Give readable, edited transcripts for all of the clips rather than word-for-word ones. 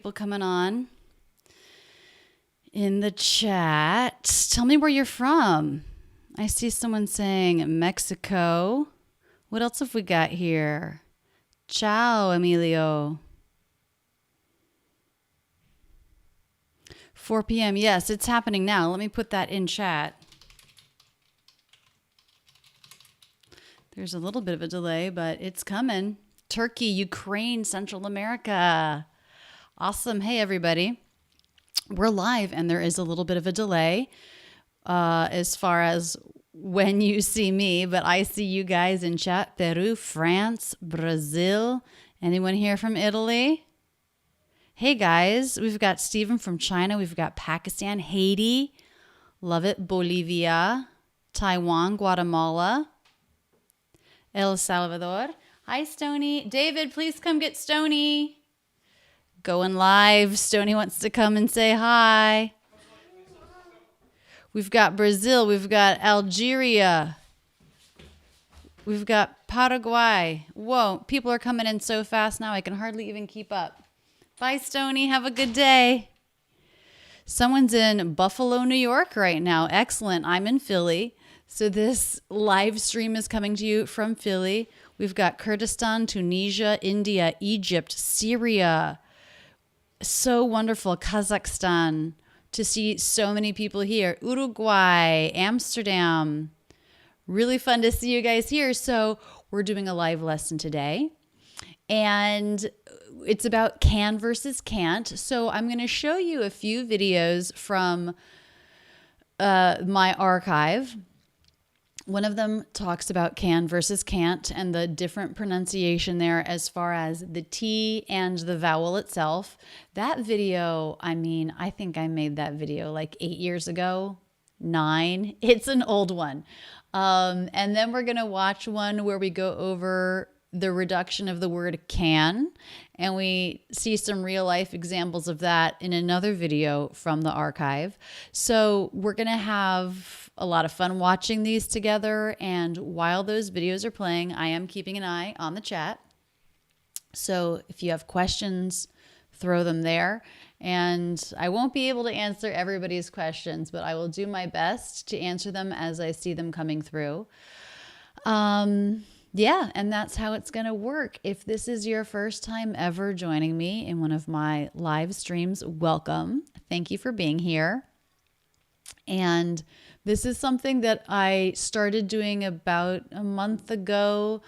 People coming on in the chat. Tell me where you're from. I see someone saying Mexico. What else have we got here? Ciao, Emilio. 4 p.m. Yes, it's happening now. Let me put that in chat. There's a little bit of a delay, but it's coming. Turkey, Ukraine, Central America. Awesome. Hey, everybody. We're live, and there is a little bit of a delay as far as when you see me, but I see you guys in chat. Peru, France, Brazil. Anyone here from Italy? Hey, guys. We've got Stephen from China. We've got Pakistan, Haiti. Love it. Bolivia, Taiwan, Guatemala, El Salvador. Hi, Stony. David, please come get Stony. Going live. Stony wants to come and say hi. We've got Brazil. We've got Algeria. We've got Paraguay. Whoa, people are coming in so fast now I can hardly even keep up. Bye, Stony. Have a good day. Someone's in Buffalo, New York right now. Excellent. I'm in Philly. So this live stream is coming to you from Philly. We've got Kurdistan, Tunisia, India, Egypt, Syria. So wonderful. Kazakhstan, to see so many people here. Uruguay, Amsterdam. Really fun to see you guys here. So we're doing a live lesson today, and it's about can versus can't. So I'm going to show you a few videos from my archive. One of them talks about can versus can't and the different pronunciation there as far as the T and the vowel itself. That video, I think I made that video like 8 years ago, 9. It's an old one. And then we're going to watch one where we go over the reduction of the word can, and we see some real life examples of that in another video from the archive. So we're going to have a lot of fun watching these together, and while those videos are playing, I am keeping an eye on the chat. So if you have questions, throw them there, and I won't be able to answer everybody's questions, but I will do my best to answer them as I see them coming through. Yeah, and that's how it's going to work. If this is your first time ever joining me in one of my live streams, welcome. Thank you for being here. And this is something that I started doing about a month ago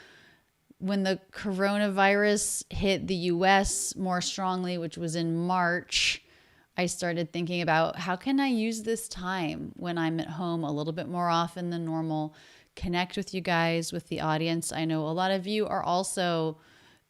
when the coronavirus hit the US more strongly, which was in March. I started thinking about how can I use this time when I'm at home a little bit more often than normal, connect with you guys, with the audience. I know a lot of you are also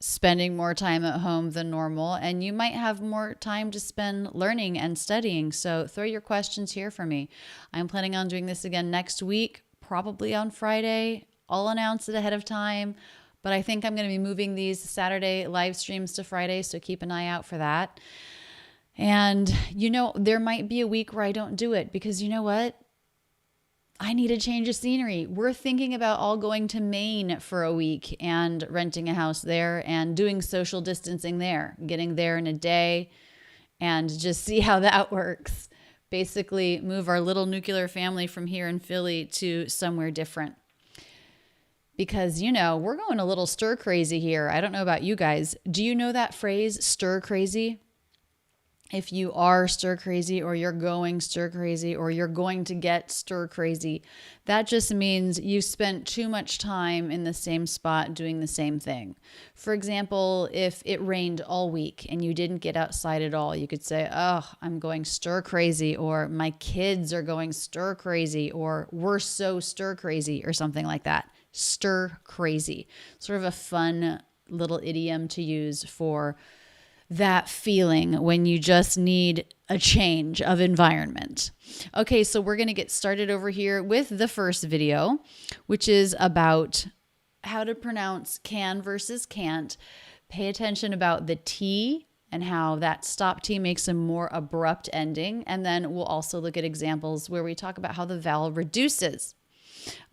spending more time at home than normal, and you might have more time to spend learning and studying. So throw your questions here for me. I'm planning on doing this again next week, probably on Friday. I'll announce it ahead of time, but I think I'm going to be moving these Saturday live streams to Friday, so keep an eye out for that. And, there might be a week where I don't do it because you know what? I need a change of scenery. We're thinking about all going to Maine for a week and renting a house there and doing social distancing there, getting there in a day and just see how that works. Basically, move our little nuclear family from here in Philly to somewhere different. Because, we're going a little stir crazy here. I don't know about you guys. Do you know that phrase, stir crazy? If you are stir crazy or you're going stir crazy or you're going to get stir crazy, that just means you spent too much time in the same spot doing the same thing. For example, if it rained all week and you didn't get outside at all, you could say, oh, I'm going stir crazy, or my kids are going stir crazy, or we're so stir crazy, or something like that. Stir crazy. Sort of a fun little idiom to use for that feeling when you just need a change of environment. Okay, so we're going to get started over here with the first video, which is about how to pronounce can versus can't. Pay attention about the T and how that stop T makes a more abrupt ending. And then we'll also look at examples where we talk about how the vowel reduces.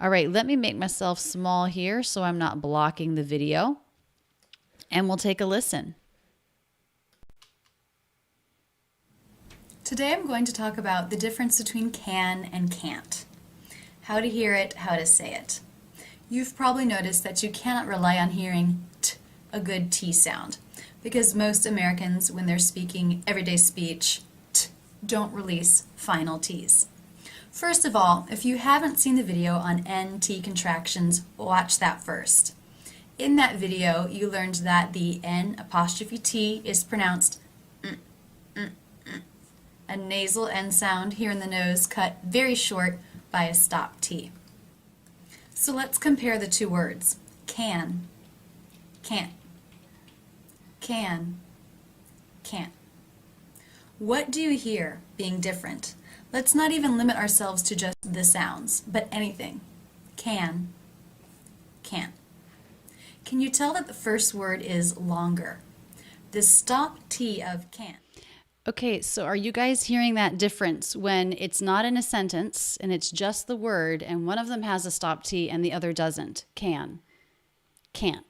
All right, let me make myself small here so I'm not blocking the video. And we'll take a listen. Today I'm going to talk about the difference between can and can't. How to hear it, how to say it. You've probably noticed that you cannot rely on hearing t, a good T sound, because most Americans, when they're speaking everyday speech, t, don't release final T's. First of all, if you haven't seen the video on NT contractions, watch that first. In that video, you learned that the N apostrophe T is pronounced a nasal N sound here in the nose cut very short by a stop T. So let's compare the two words. Can, can't. Can, can't. What do you hear being different? Let's not even limit ourselves to just the sounds, but anything. Can, can't. Can you tell that the first word is longer? The stop T of can't. Okay, so are you guys hearing that difference when it's not in a sentence and it's just the word and one of them has a stop T and the other doesn't? Can, can't.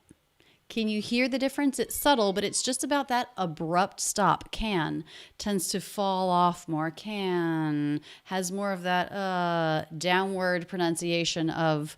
Can you hear the difference? It's subtle, but it's just about that abrupt stop. Can tends to fall off more. Can has more of that downward pronunciation of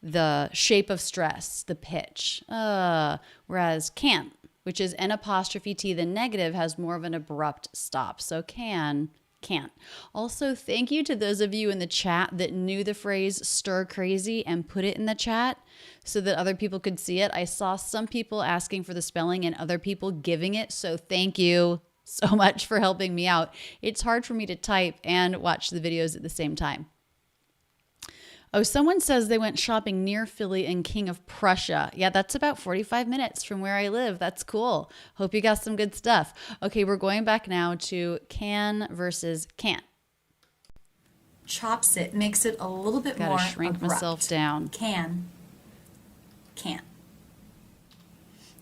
the shape of stress, the pitch. Whereas can't, which is N apostrophe T, the negative, has more of an abrupt stop. So can, can't. Also, thank you to those of you in the chat that knew the phrase stir crazy and put it in the chat so that other people could see it. I saw some people asking for the spelling and other people giving it. So thank you so much for helping me out. It's hard for me to type and watch the videos at the same time. Oh, someone says they went shopping near Philly and King of Prussia. Yeah, that's about 45 minutes from where I live. That's cool. Hope you got some good stuff. Okay, we're going back now to can versus can't. Chops it, makes it a little bit more abrupt. Gotta shrink myself down. Can, can't.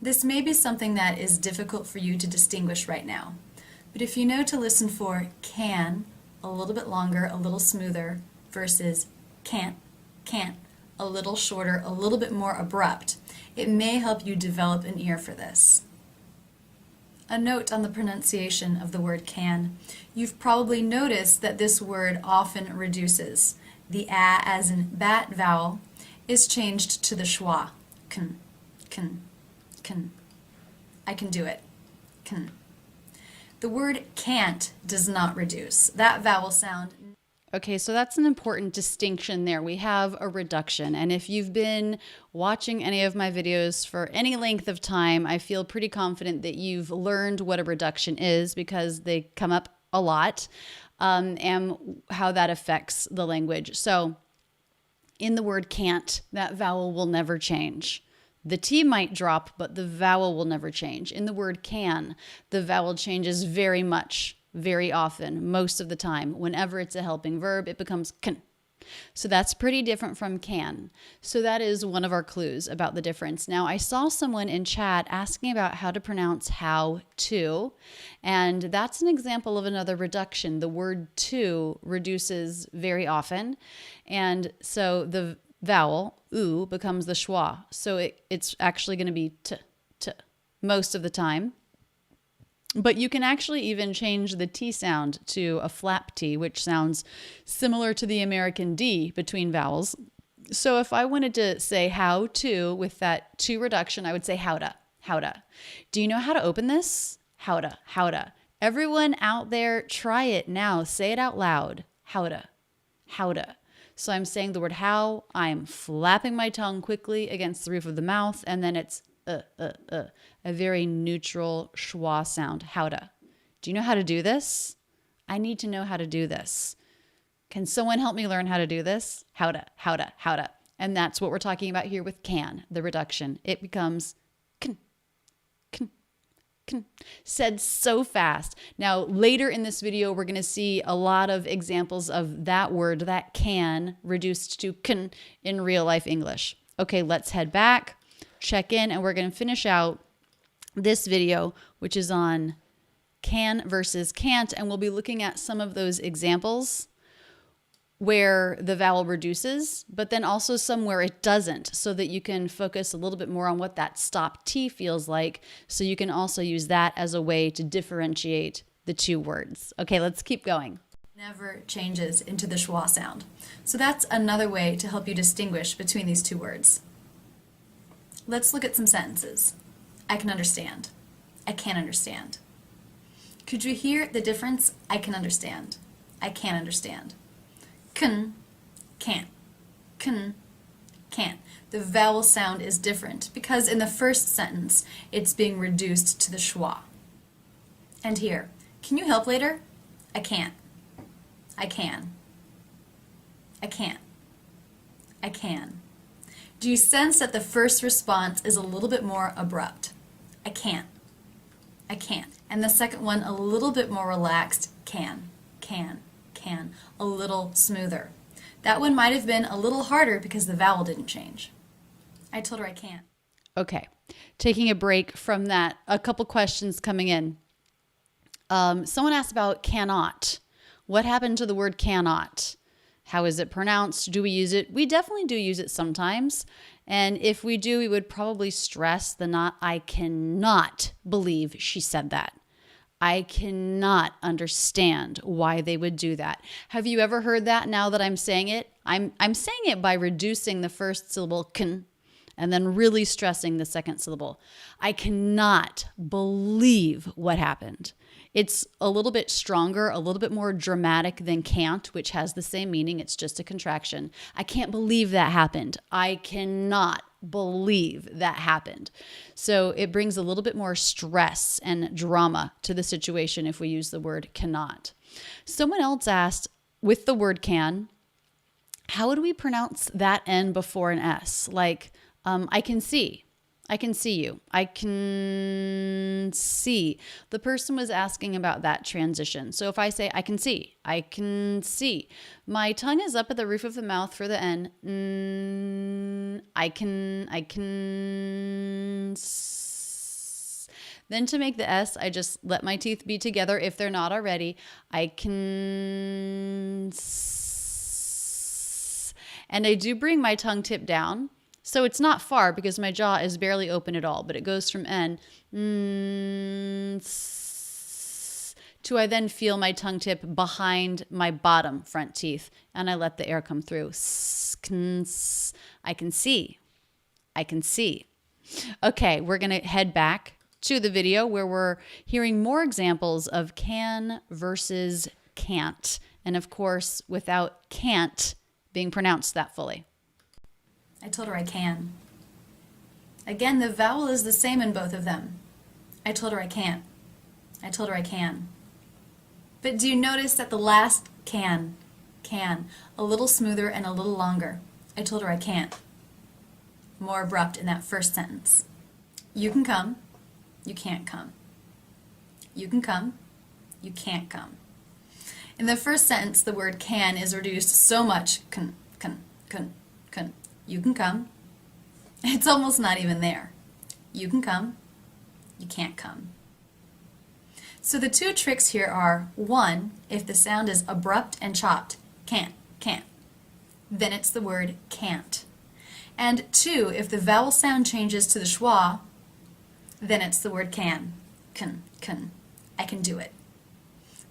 This may be something that is difficult for you to distinguish right now. But if you know to listen for can, a little bit longer, a little smoother, versus can't, a little shorter, a little bit more abrupt, it may help you develop an ear for this. A note on the pronunciation of the word can. You've probably noticed that this word often reduces. The a as in bat vowel is changed to the schwa. Can. I can do it. Can. The word can't does not reduce. That vowel sound. Okay, so that's an important distinction there. We have a reduction, and if you've been watching any of my videos for any length of time, I feel pretty confident that you've learned what a reduction is because they come up a lot, and how that affects the language. So in the word can't, that vowel will never change. The T might drop, but the vowel will never change. In the word can, the vowel changes very much, very often, most of the time. Whenever it's a helping verb, it becomes can. So that's pretty different from can. So that is one of our clues about the difference. Now, I saw someone in chat asking about how to pronounce how to, and that's an example of another reduction. The word to reduces very often, and so the vowel, oo, becomes the schwa. So it's actually going to be t most of the time. But you can actually even change the T sound to a flap T, which sounds similar to the American D between vowels. So if I wanted to say how to with that to reduction, I would say howda, howda. Do you know how to open this? Howda, howda. Everyone out there, try it now. Say it out loud. Howda, howda. So I'm saying the word how, I'm flapping my tongue quickly against the roof of the mouth, and then it's a very neutral schwa sound, howda. Do you know how to do this? I need to know how to do this. Can someone help me learn how to do this? Howda, howda, howda. And that's what we're talking about here with can, the reduction. It becomes can, said so fast. Now, later in this video, we're going to see a lot of examples of that word, that can, reduced to can in real life English. Okay, let's head back, check in, and we're going to finish out this video, which is on can versus can't, and we'll be looking at some of those examples where the vowel reduces, but then also some where it doesn't, so that you can focus a little bit more on what that stop T feels like, so you can also use that as a way to differentiate the two words. Okay, let's keep going. Never changes into the schwa sound. So that's another way to help you distinguish between these two words. Let's look at some sentences. I can understand. I can't understand. Could you hear the difference? I can understand. I can't understand. Can, can't. Can, can't. The vowel sound is different because in the first sentence it's being reduced to the schwa. And here, can you help later? I can't. I can. I can't. I can. Do you sense that the first response is a little bit more abrupt? I can't. I can't. And the second one a little bit more relaxed, can, a little smoother. That one might have been a little harder because the vowel didn't change. I told her I can't. Okay, taking a break from that, a couple questions coming in. Someone asked about cannot. What happened to the word cannot? How is it pronounced? Do we use it? We definitely do use it sometimes. And if we do, we would probably stress the not. I cannot believe she said that. I cannot understand why they would do that. Have you ever heard that now that I'm saying it? I'm saying it by reducing the first syllable, can, and then really stressing the second syllable. I cannot believe what happened. It's a little bit stronger, a little bit more dramatic than can't, which has the same meaning. It's just a contraction. I can't believe that happened. I cannot believe that happened. So it brings a little bit more stress and drama to the situation if we use the word cannot. Someone else asked, with the word can, how would we pronounce that N before an S? Like, I can see. I can see you. I can see. The person was asking about that transition. So if I say, I can see, my tongue is up at the roof of the mouth for the N. I can. Then to make the S, I just let my teeth be together if they're not already. I can. And I do bring my tongue tip down. So it's not far because my jaw is barely open at all, but it goes from N to I then feel my tongue tip behind my bottom front teeth, and I let the air come through. I can see. I can see. Okay, we're going to head back to the video where we're hearing more examples of can versus can't, and of course, without can't being pronounced that fully. I told her I can. Again, the vowel is the same in both of them. I told her I can't. I told her I can. But do you notice that the last can, a little smoother and a little longer? I told her I can't. More abrupt in that first sentence. You can come. You can't come. You can come. You can't come. In the first sentence, the word can is reduced so much. Can. You can come. It's almost not even there. You can come. You can't come. So the two tricks here are, one, if the sound is abrupt and chopped, can't, then it's the word can't. And two, if the vowel sound changes to the schwa, then it's the word can. I can do it.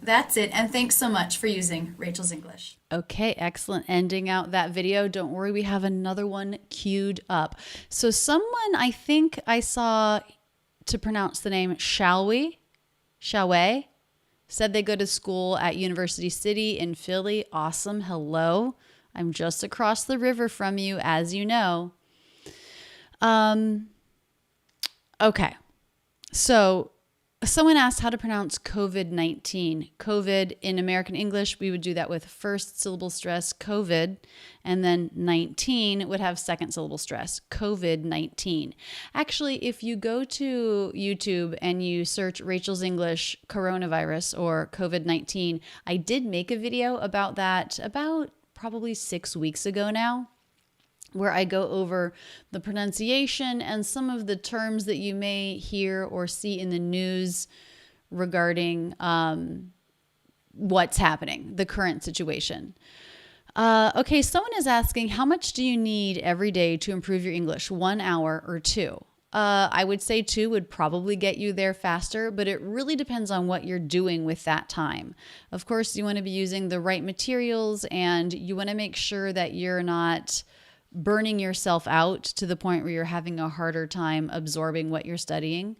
That's it, and thanks so much for using Rachel's English. Okay, excellent. Ending out that video. Don't worry, we have another one queued up. So someone, I think I saw to pronounce the name Shalwe, said they go to school at University City in Philly. Awesome. Hello. I'm just across the river from you, as you know. Okay, so someone asked how to pronounce COVID-19. COVID in American English, we would do that with first syllable stress, COVID, and then 19 would have second syllable stress, COVID-19. Actually, if you go to YouTube and you search Rachel's English coronavirus or COVID-19, I did make a video about that about probably 6 weeks ago now, where I go over the pronunciation and some of the terms that you may hear or see in the news regarding what's happening, the current situation. Okay, someone is asking, how much do you need every day to improve your English? 1 hour or 2? I would say 2 would probably get you there faster, but it really depends on what you're doing with that time. Of course, you want to be using the right materials, and you want to make sure that you're not burning yourself out to the point where you're having a harder time absorbing what you're studying.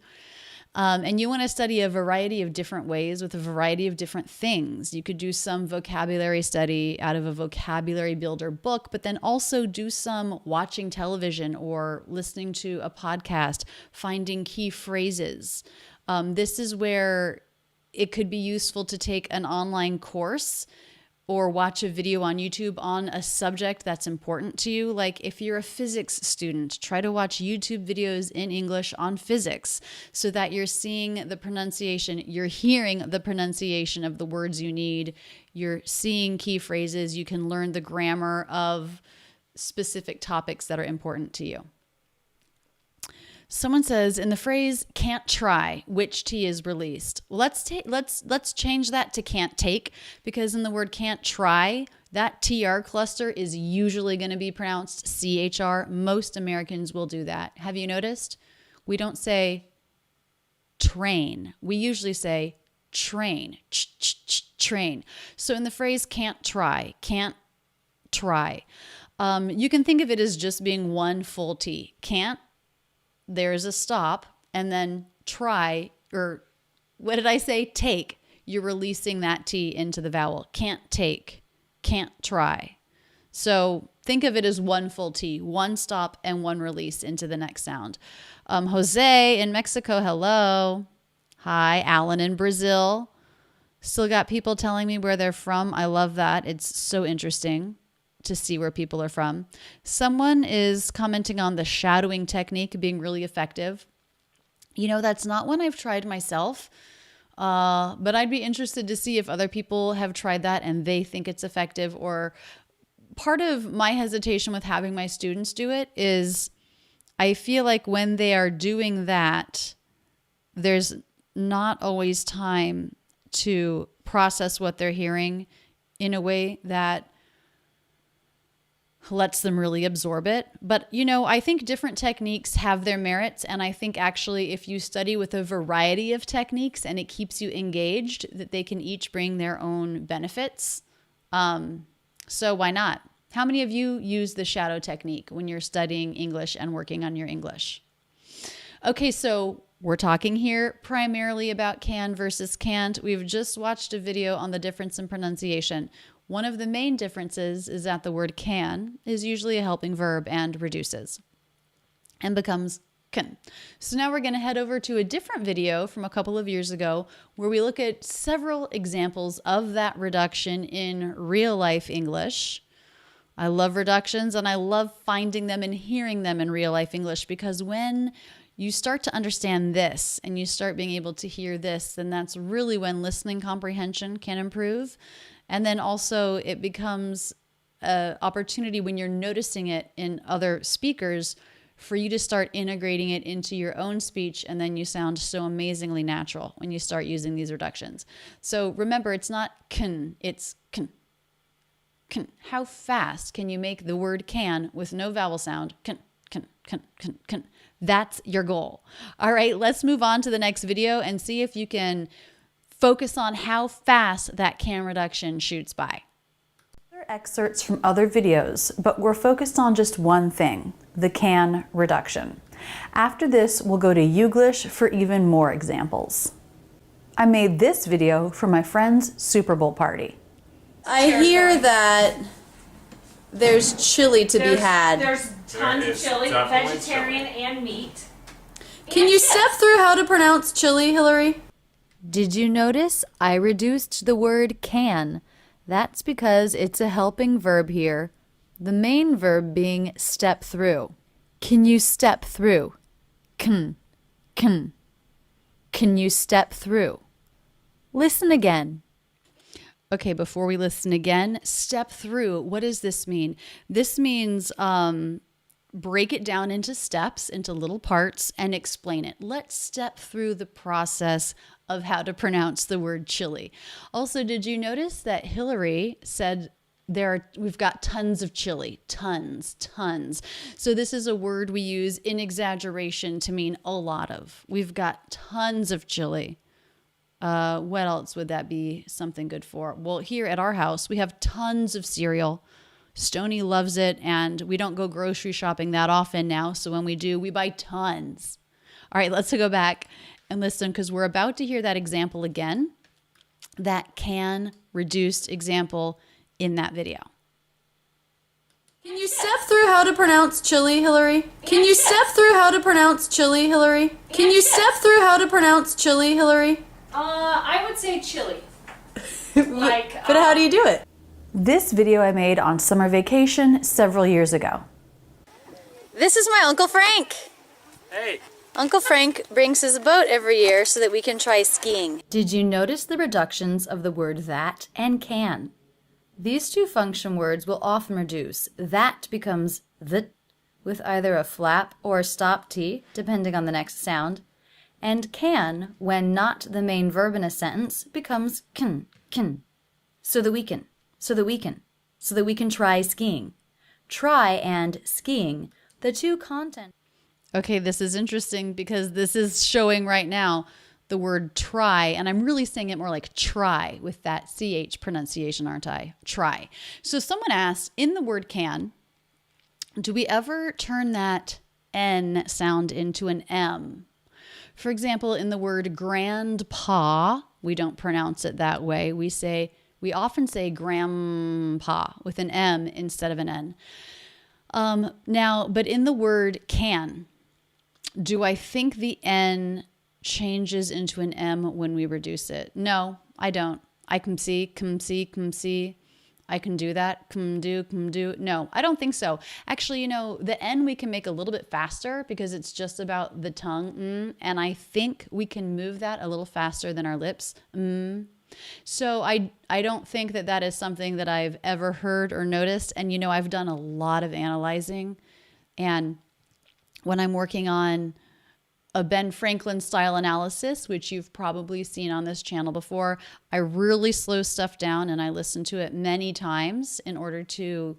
And you want to study a variety of different ways with a variety of different things. You could do some vocabulary study out of a vocabulary builder book, but then also do some watching television or listening to a podcast, finding key phrases. This is where it could be useful to take an online course or watch a video on YouTube on a subject that's important to you. Like if you're a physics student, try to watch YouTube videos in English on physics so that you're seeing the pronunciation, you're hearing the pronunciation of the words you need, you're seeing key phrases, you can learn the grammar of specific topics that are important to you. Someone says in the phrase can't try, which T is released? Let's change that to can't take, because in the word can't try, that TR cluster is usually going to be pronounced CHR. Most Americans will do that. Have you noticed? We don't say train. We usually say train, train. So in the phrase can't try, you can think of it as just being one full T. Can't, there's a stop, and then try, or what did I say? Take. You're releasing that T into the vowel. Can't take, can't try. So think of it as one full T, one stop and one release into the next sound. Jose in Mexico, hello. Hi, Alan in Brazil. Still got people telling me where they're from. I love that. It's so interesting to see where people are from. Someone is commenting on the shadowing technique being really effective. You know, that's not one I've tried myself, but I'd be interested to see if other people have tried that and they think it's effective. Or part of my hesitation with having my students do it is I feel like when they are doing that, there's not always time to process what they're hearing in a way that lets them really absorb it. But, you know, I think different techniques have their merits. And I think actually if you study with a variety of techniques and it keeps you engaged, that they can each bring their own benefits. So why not? How many of you use the shadow technique when you're studying English and working on your English? Okay, so we're talking here primarily about can versus can't. We've just watched a video on the difference in pronunciation. One of the main differences is that the word can is usually a helping verb and reduces and becomes can. So now we're going to head over to a different video from a couple of years ago where we look at several examples of that reduction in real life English. I love reductions and I love finding them and hearing them in real life English, because when you start to understand this and you start being able to hear this, then that's really when listening comprehension can improve. And then also it becomes an opportunity when you're noticing it in other speakers for you to start integrating it into your own speech, and then you sound so amazingly natural when you start using these reductions. So remember, it's not can, it's can. Can. How fast can you make the word can with no vowel sound? Can. That's your goal. All right, let's move on to the next video and see if you can focus on how fast that can reduction shoots by. There are excerpts from other videos, but we're focused on just one thing, the can reduction. After this, we'll go to Youglish for even more examples. I made this video for my friend's Super Bowl party. I hear that there's chili to be had. There's tons of chili, vegetarian and meat. Can you step through how to pronounce chili, Hillary? Did you notice I reduced the word can? That's because it's a helping verb here, the main verb being step through. Can you step through? Can. Can you step through? Listen again. Okay, before we listen again, step through. What does this mean? This means break it down into steps, into little parts, and explain it. Let's step through the process of how to pronounce the word chili. Also, did you notice that Hillary said we've got tons of chili, tons. So this is a word we use in exaggeration to mean a lot of. We've got tons of chili. What else would that be something good for? Well, here at our house, we have tons of cereal. Stony loves it, and we don't go grocery shopping that often now. So when we do, we buy tons. All right, let's go back and listen, because we're about to hear that example again, that can reduced example in that video. Can you step through how to pronounce chili, Hillary? Can you step through how to pronounce chili, Hillary? Can you step through how to pronounce chili, Hillary? I would say chili. But how do you do it? This video I made on summer vacation several years ago. This is my Uncle Frank. Hey. Uncle Frank brings his boat every year so that we can try skiing. Did you notice the reductions of the word that and can? These two function words will often reduce. That becomes that with either a flap or a stop T, depending on the next sound. And can, when not the main verb in a sentence, becomes can. So that we can try skiing. Try and skiing, the two content. Okay, this is interesting because this is showing right now the word try, and I'm really saying it more like try with that CH pronunciation, aren't I? Try. So someone asked, in the word can, do we ever turn that N sound into an M? For example, in the word grandpa, we don't pronounce it that way. We often say grandpa with an M instead of an N. But in the word can, do I think the N changes into an M when we reduce it? No, I don't. I can see. I can do that. Come do. No, I don't think so. Actually, the N we can make a little bit faster because it's just about the tongue. And I think we can move that a little faster than our lips. So I don't think that is something that I've ever heard or noticed. And, I've done a lot of analyzing. And when I'm working on a Ben Franklin style analysis, which you've probably seen on this channel before, I really slow stuff down and I listen to it many times in order to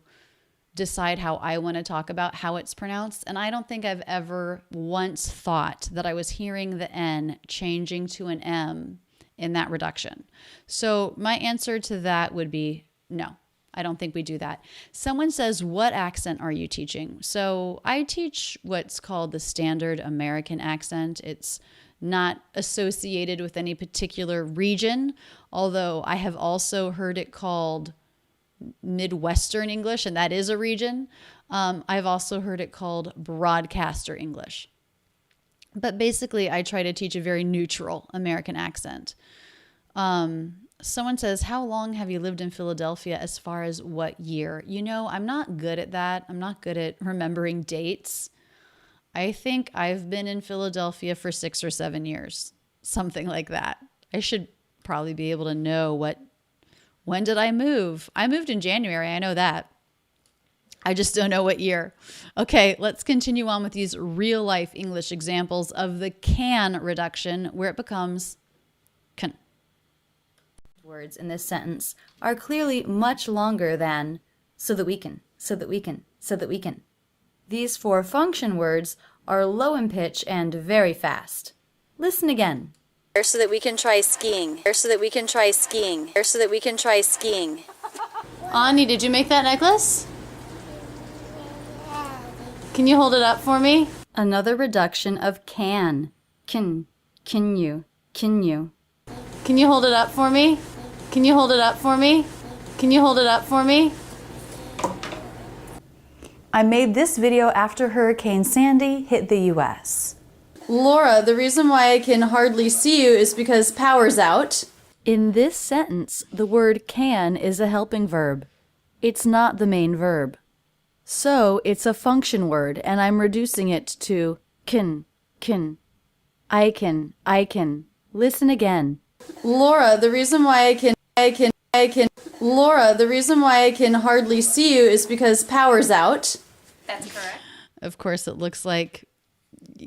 decide how I want to talk about how it's pronounced. And I don't think I've ever once thought that I was hearing the N changing to an M in that reduction. So my answer to that would be no. I don't think we do that. Someone says, what accent are you teaching? So I teach what's called the standard American accent. It's not associated with any particular region, although I have also heard it called Midwestern English, and that is a region. I've also heard it called broadcaster English. But basically, I try to teach a very neutral American accent. Someone says, how long have you lived in Philadelphia as far as what year? I'm not good at that. I'm not good at remembering dates. I think I've been in Philadelphia for 6 or 7 years, something like that. I should probably be able to know when did I move? I moved in January. I know that. I just don't know what year. Okay, let's continue on with these real life English examples of the can reduction where it becomes can. Words in this sentence are clearly much longer than so that we can. These 4 function words are low in pitch and very fast. Listen again. So that we can try skiing. Ani, did you make that necklace? Can you hold it up for me? Another reduction of can. Can you. Can you hold it up for me? Can you hold it up for me? I made this video after Hurricane Sandy hit the U.S. Laura, the reason why I can hardly see you is because power's out. In this sentence, the word can is a helping verb. It's not the main verb. So it's a function word, and I'm reducing it to can. I can. Listen again. Laura, the reason why I can hardly see you is because power's out. That's correct. Of course, it looks like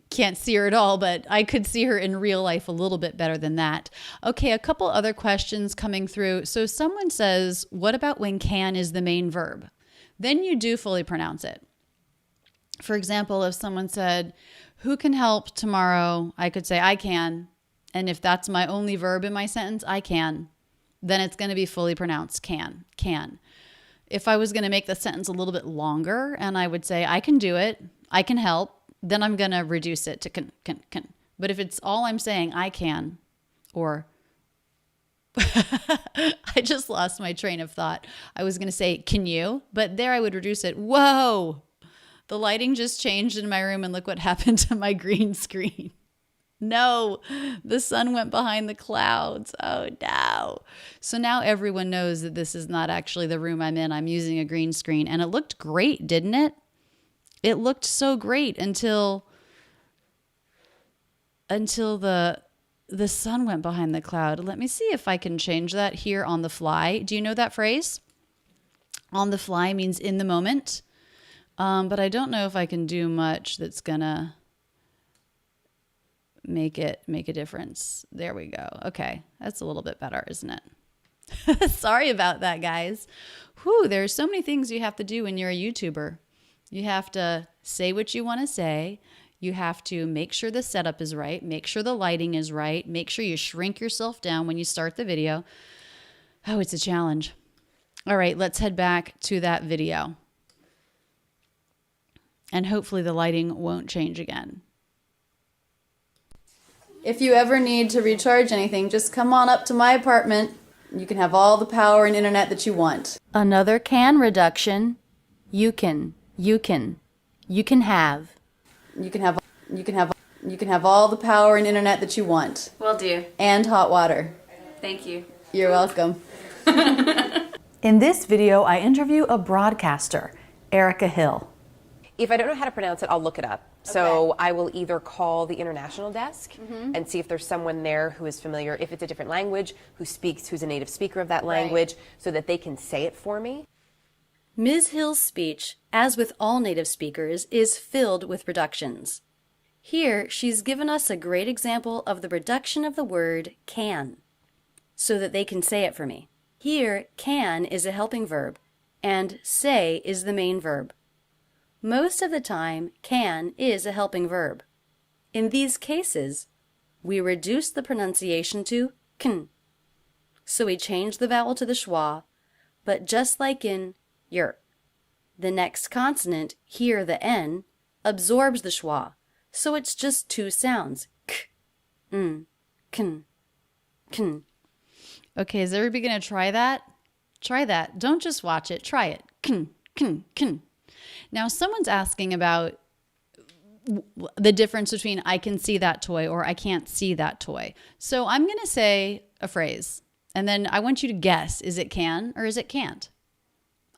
can't see her at all, but I could see her in real life a little bit better than that. Okay, a couple other questions coming through. So someone says, what about when can is the main verb? Then you do fully pronounce it. For example, if someone said, who can help tomorrow? I could say, I can. And if that's my only verb in my sentence, I can. Then it's going to be fully pronounced can. If I was going to make the sentence a little bit longer and I would say, I can do it, I can help, then I'm going to reduce it to can. But if it's all I'm saying, I can, or I just lost my train of thought. I was going to say, can you? But there I would reduce it. Whoa, the lighting just changed in my room and look what happened to my green screen. No, the sun went behind the clouds. Oh, no. So now everyone knows that this is not actually the room I'm in. I'm using a green screen. And it looked great, didn't it? It looked so great until the sun went behind the cloud. Let me see if I can change that here on the fly. Do you know that phrase? On the fly means in the moment. But I don't know if I can do much that's going to make a difference. There we go. Okay. That's a little bit better, isn't it? Sorry about that, guys. Whew, there's so many things you have to do when you're a YouTuber. You have to say what you want to say. You have to make sure the setup is right, make sure the lighting is right, make sure you shrink yourself down when you start the video. Oh, it's a challenge. All right, let's head back to that video. And hopefully the lighting won't change again. If you ever need to recharge anything, just come on up to my apartment. You can have all the power and internet that you want. Another can reduction. You can have. You can have all the power and internet that you want. Will do. And hot water. Thank you. You're welcome. In this video, I interview a broadcaster, Erica Hill. If I don't know how to pronounce it, I'll look it up. So I will either call the international desk and see if there's someone there who is familiar, if it's a different language, who's a native speaker of that language, so that they can say it for me. Ms. Hill's speech, as with all native speakers, is filled with reductions. Here, she's given us a great example of the reduction of the word can, so that they can say it for me. Here, can is a helping verb, and say is the main verb. Most of the time, can is a helping verb. In these cases, we reduce the pronunciation to kn. So we change the vowel to the schwa, but just like in yer, the next consonant, here the N, absorbs the schwa, so it's just two sounds, k, n, kn, kn. Okay, is everybody going to try that? Try that. Don't just watch it. Try it. Kn, kn, kn. Now, someone's asking about the difference between I can see that toy or I can't see that toy. So I'm going to say a phrase, and then I want you to guess, is it can or is it can't?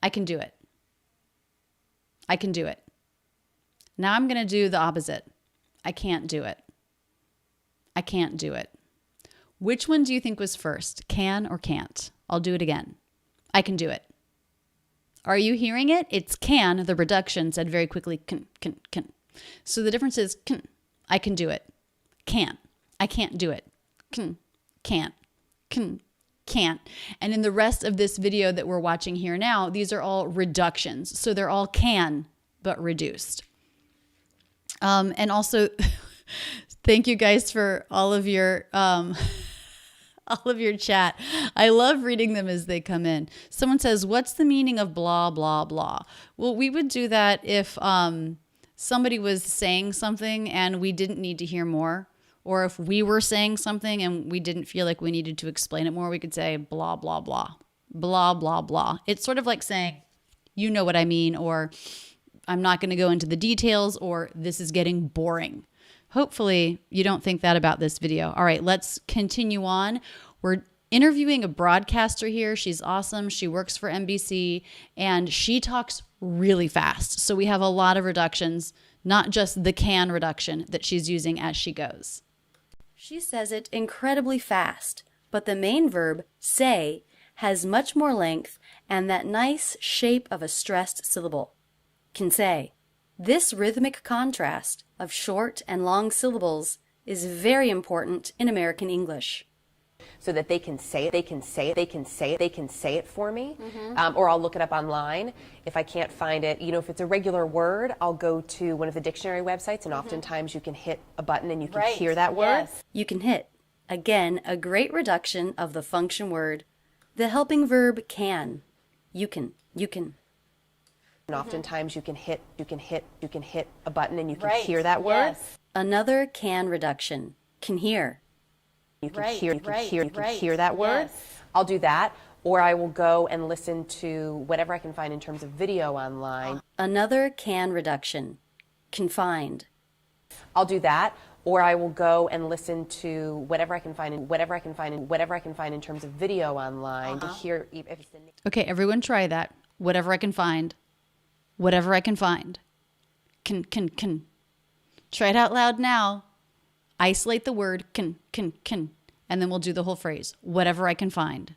I can do it. I can do it. Now I'm going to do the opposite. I can't do it. I can't do it. Which one do you think was first, can or can't? I'll do it again. I can do it. Are you hearing it? It's can, the reduction said very quickly, can. So the difference is can, I can do it. Can, I can't do it. Can, can't, can't. And in the rest of this video that we're watching here now, these are all reductions. So they're all can, but reduced. And also, thank you guys for all of your chat. I love reading them as they come in. Someone says, what's the meaning of blah, blah, blah? Well, we would do that if somebody was saying something and we didn't need to hear more. Or if we were saying something and we didn't feel like we needed to explain it more, we could say blah, blah, blah, blah, blah, blah. It's sort of like saying, you know what I mean, or I'm not going to go into the details, or this is getting boring. Hopefully you don't think that about this video. All right, let's continue on. We're interviewing a broadcaster here. She's awesome. She works for NBC and she talks really fast. So we have a lot of reductions, not just the can reduction that she's using as she goes. She says it incredibly fast, but the main verb, say, has much more length and that nice shape of a stressed syllable. Can say. This rhythmic contrast of short and long syllables is very important in American English. So that they can say it for me, or I'll look it up online. If I can't find it, if it's a regular word, I'll go to one of the dictionary websites, and oftentimes you can hit a button and you can hear that word. Yes. You can hit. Again, a great reduction of the function word, the helping verb can. You can. And oftentimes you can hit a button and you can Right. hear that word. Yes. Another can reduction, can hear. You can Right, hear right. that word. Yes. I'll do that, or I will go and listen to whatever I can find in terms of video online. Another can reduction, confined. I'll do that, or I will go and listen to whatever I can find in terms of video online to hear if it's the Okay, everyone try that. Whatever I can find. Whatever I can find. Can. Try it out loud now. Isolate the word can. And then we'll do the whole phrase. Whatever I can find.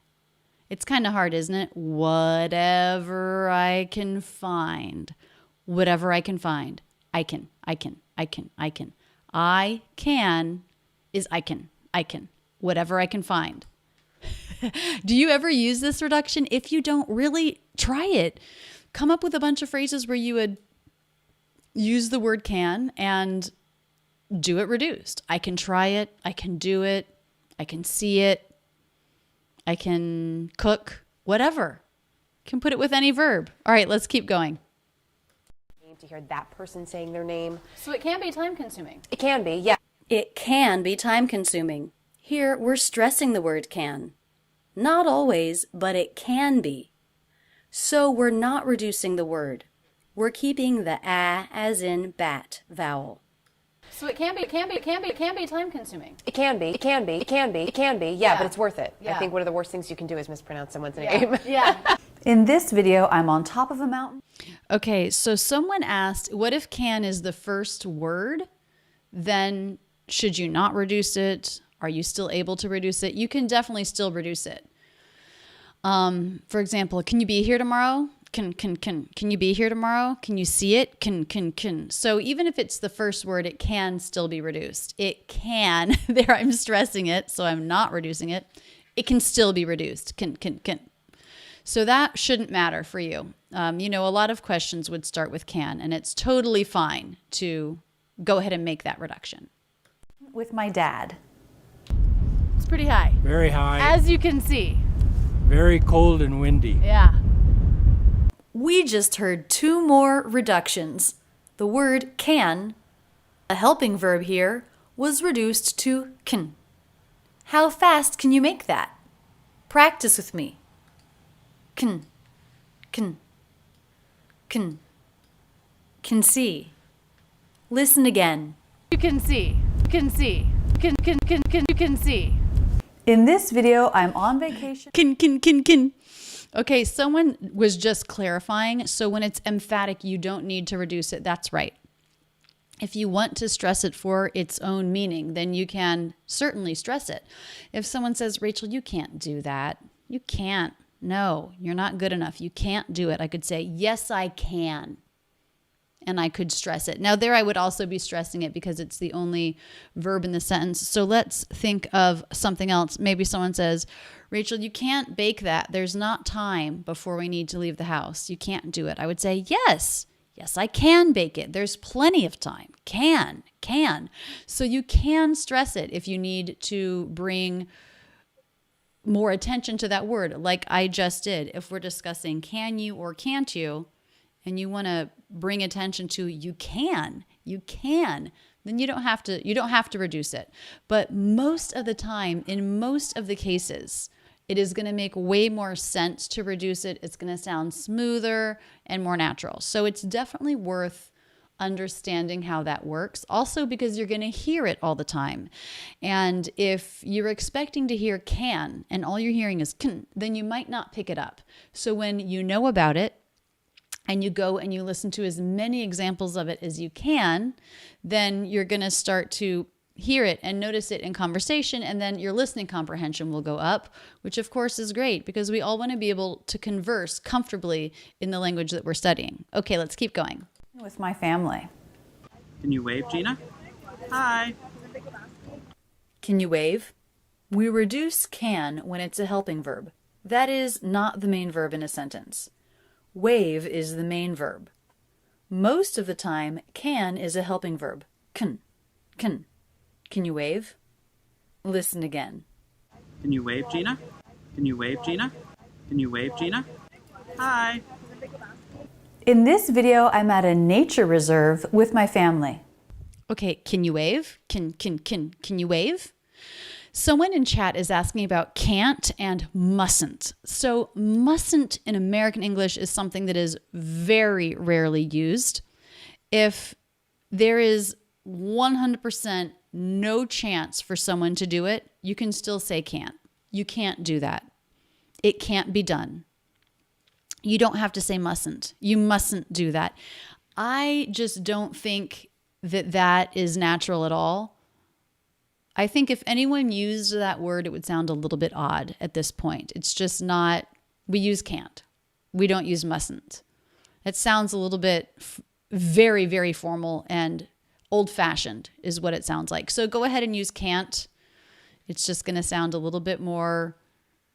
It's kind of hard, isn't it? Whatever I can find. Whatever I can find. I can. I can is I can. Whatever I can find. Do you ever use this reduction? If you don't, really try it. Come up with a bunch of phrases where you would use the word can and do it reduced. I can try it. I can do it. I can see it. I can cook. Whatever. Can put it with any verb. All right, let's keep going. to hear that person saying their name. So it can be time consuming. It can be, yeah. It can be time consuming. Here, we're stressing the word can. Not always, but it can be. So we're not reducing the word. We're keeping the a as in bat vowel. So it can be time consuming. It can be. Yeah, but it's worth it. Yeah. I think one of the worst things you can do is mispronounce someone's name. Yeah. In this video, I'm on top of a mountain. Okay, so someone asked, what if can is the first word? Then should you not reduce it? Are you still able to reduce it? You can definitely still reduce it. For example, can you be here tomorrow? Can you be here tomorrow? Can you see it? Can. So even if it's the first word, it can still be reduced. It can. There, I'm stressing it, so I'm not reducing it. It can still be reduced. Can. So that shouldn't matter for you. A lot of questions would start with can, and it's totally fine to go ahead and make that reduction. With my dad. It's pretty high. Very high, As you can see. very cold and windy. Yeah. We just heard two more reductions. The word can, a helping verb here, was reduced to can. How fast can you make that? Practice with me. Can see. Listen again. You can see. You can see. You can see. In this video, I'm on vacation. Can. Okay, someone was just clarifying. So when it's emphatic, you don't need to reduce it. That's right. If you want to stress it for its own meaning, then you can certainly stress it. If someone says, Rachel, you can't do that. You can't. No, you're not good enough. You can't do it. I could say, yes, I can. And I could stress it. Now, there I would also be stressing it because it's the only verb in the sentence. So let's think of something else. Maybe someone says, Rachel, you can't bake that. There's not time before we need to leave the house. You can't do it. I would say, yes, I can bake it. There's plenty of time. Can. So you can stress it if you need to bring more attention to that word, like I just did. If we're discussing can you or can't you, and you want to bring attention to you can, then you don't have to reduce it. But most of the time, in most of the cases, it is going to make way more sense to reduce it. It's going to sound smoother and more natural. So it's definitely worth understanding how that works. Also because you're going to hear it all the time. And if you're expecting to hear can and all you're hearing is can, then you might not pick it up. So when you know about it, and you go and you listen to as many examples of it as you can, then you're going to start to hear it and notice it in conversation, and then your listening comprehension will go up, which of course is great because we all want to be able to converse comfortably in the language that we're studying. Okay, let's keep going. With my family. Can you wave, Gina? Hi. Can you wave? We reduce can when it's a helping verb. That is not the main verb in a sentence. Wave is the main verb. Most of the time, can is a helping verb. Can. Can you wave? Listen again. Can you wave, Gina? Can you wave, Gina? Can you wave, Gina? Hi. In this video, I'm at a nature reserve with my family. Okay, can you wave? Can you wave? Someone in chat is asking about can't and mustn't. So mustn't in American English is something that is very rarely used. If there is 100% no chance for someone to do it, you can still say can't. You can't do that. It can't be done. You don't have to say mustn't. You mustn't do that. I just don't think that that is natural at all. I think if anyone used that word, it would sound a little bit odd at this point. It's just not, we use can't. We don't use mustn't. It sounds a little bit very, very formal and old-fashioned is what it sounds like. So go ahead and use can't. It's just going to sound a little bit more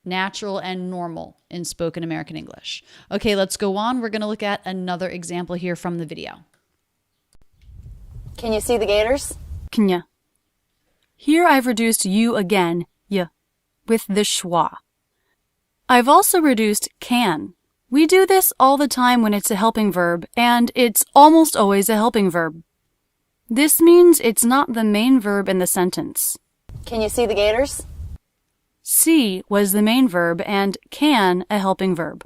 natural and normal in spoken American English. Okay, let's go on. We're going to look at another example here from the video. Can you see the gators? Can ya? Here I've reduced you again, y, with the schwa. I've also reduced can. We do this all the time when it's a helping verb, and it's almost always a helping verb. This means it's not the main verb in the sentence. Can you see the gators? See was the main verb and can a helping verb.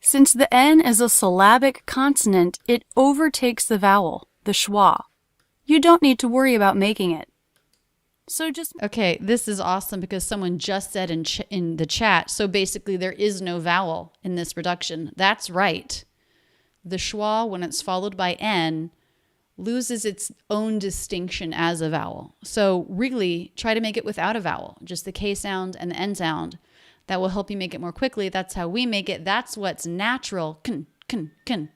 Since the N is a syllabic consonant, it overtakes the vowel, the schwa. You don't need to worry about making it. So just... Okay, this is awesome because someone just said in the chat, so basically there is no vowel in this reduction. That's right. The schwa, when it's followed by N, loses its own distinction as a vowel. So really try to make it without a vowel, just the K sound and the N sound. That will help you make it more quickly. That's how we make it. That's what's natural. Can.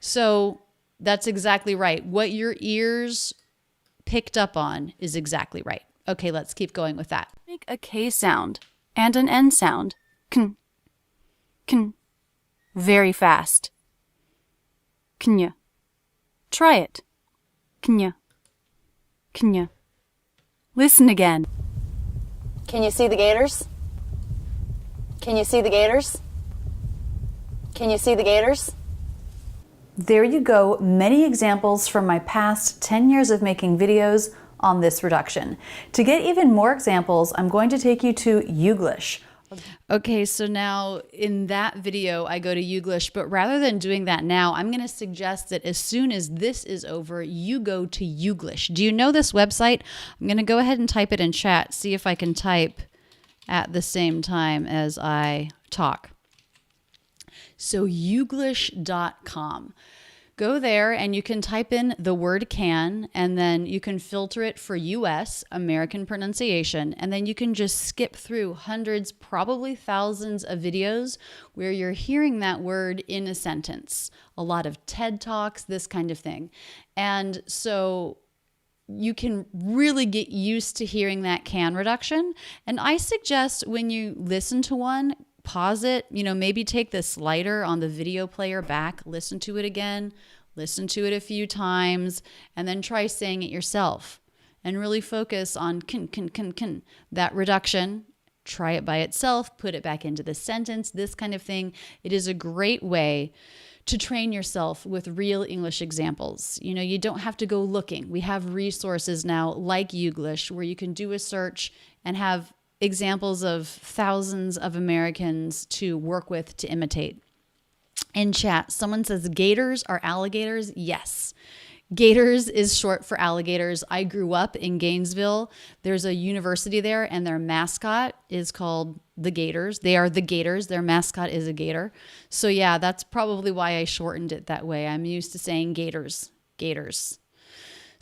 So that's exactly right. What your ears picked up on is exactly right. Okay, let's keep going with that. Make a K sound and an N sound. Can. Very fast. Can ya? Try it. Can ya? Listen again. Can you see the gators? Can you see the gators? Can you see the gators? There you go, many examples from my past 10 years of making videos on this reduction. To get even more examples, I'm going to take you to Youglish. Okay, so now in that video, I go to Youglish, but rather than doing that now, I'm going to suggest that as soon as this is over, you go to Youglish. Do you know this website? I'm going to go ahead and type it in chat, see if I can type at the same time as I talk. So Youglish.com. Go there and you can type in the word can, and then you can filter it for US, American pronunciation, and then you can just skip through hundreds, probably thousands of videos where you're hearing that word in a sentence. A lot of TED Talks, this kind of thing. And so you can really get used to hearing that can reduction. And I suggest when you listen to one, pause it, maybe take the slider on the video player back, listen to it again, listen to it a few times, and then try saying it yourself and really focus on can, that reduction. Try it by itself, put it back into the sentence, this kind of thing. It is a great way to train yourself with real English examples. You don't have to go looking. We have resources now like Youglish where you can do a search and have examples of thousands of Americans to work with to imitate. In chat, someone says gators are alligators. Yes. Gators is short for alligators. I grew up in Gainesville. There's a university there and their mascot is called the Gators. They are the Gators. Their mascot is a gator. So yeah, that's probably why I shortened it that way. I'm used to saying gators.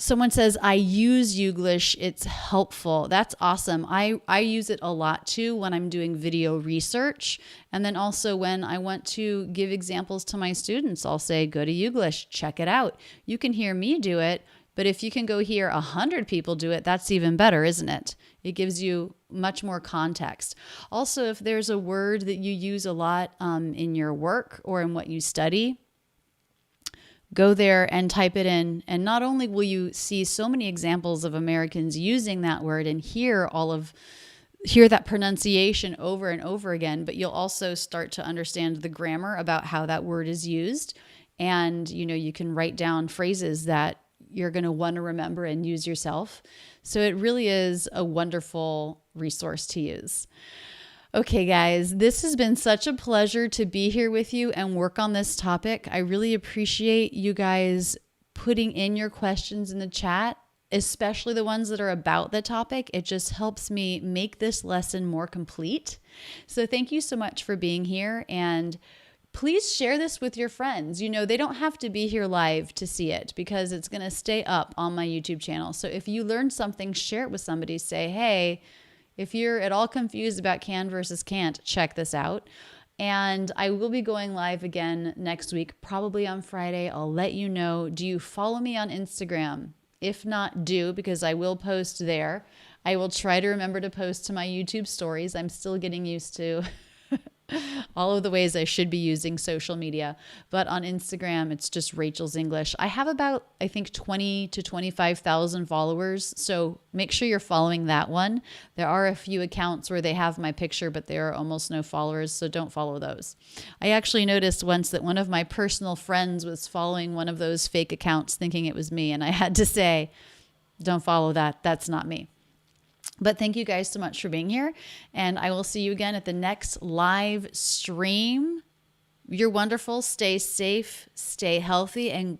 Someone says, I use Youglish. It's helpful. That's awesome. I use it a lot too when I'm doing video research. And then also when I want to give examples to my students, I'll say, go to Youglish, check it out. You can hear me do it, but if you can go hear 100 people do it, that's even better, isn't it? It gives you much more context. Also, if there's a word that you use a lot in your work or in what you study, go there and type it in. And not only will you see so many examples of Americans using that word and hear that pronunciation over and over again, but you'll also start to understand the grammar about how that word is used. And, you can write down phrases that you're going to want to remember and use yourself. So it really is a wonderful resource to use. Okay, guys, this has been such a pleasure to be here with you and work on this topic. I really appreciate you guys putting in your questions in the chat, especially the ones that are about the topic. It just helps me make this lesson more complete. So thank you so much for being here, and please share this with your friends. They don't have to be here live to see it because it's going to stay up on my YouTube channel. So if you learned something, share it with somebody. Say, hey, if you're at all confused about can versus can't, check this out. And I will be going live again next week, probably on Friday. I'll let you know. Do you follow me on Instagram? If not, do, because I will post there. I will try to remember to post to my YouTube stories. I'm still getting used to all of the ways I should be using social media. But on Instagram, it's just Rachel's English. I have about, I think, 20 to 25,000 followers. So make sure you're following that one. There are a few accounts where they have my picture, but there are almost no followers. So don't follow those. I actually noticed once that one of my personal friends was following one of those fake accounts thinking it was me. And I had to say, don't follow that. That's not me. But thank you guys so much for being here, and I will see you again at the next live stream. You're wonderful. Stay safe, stay healthy, and go.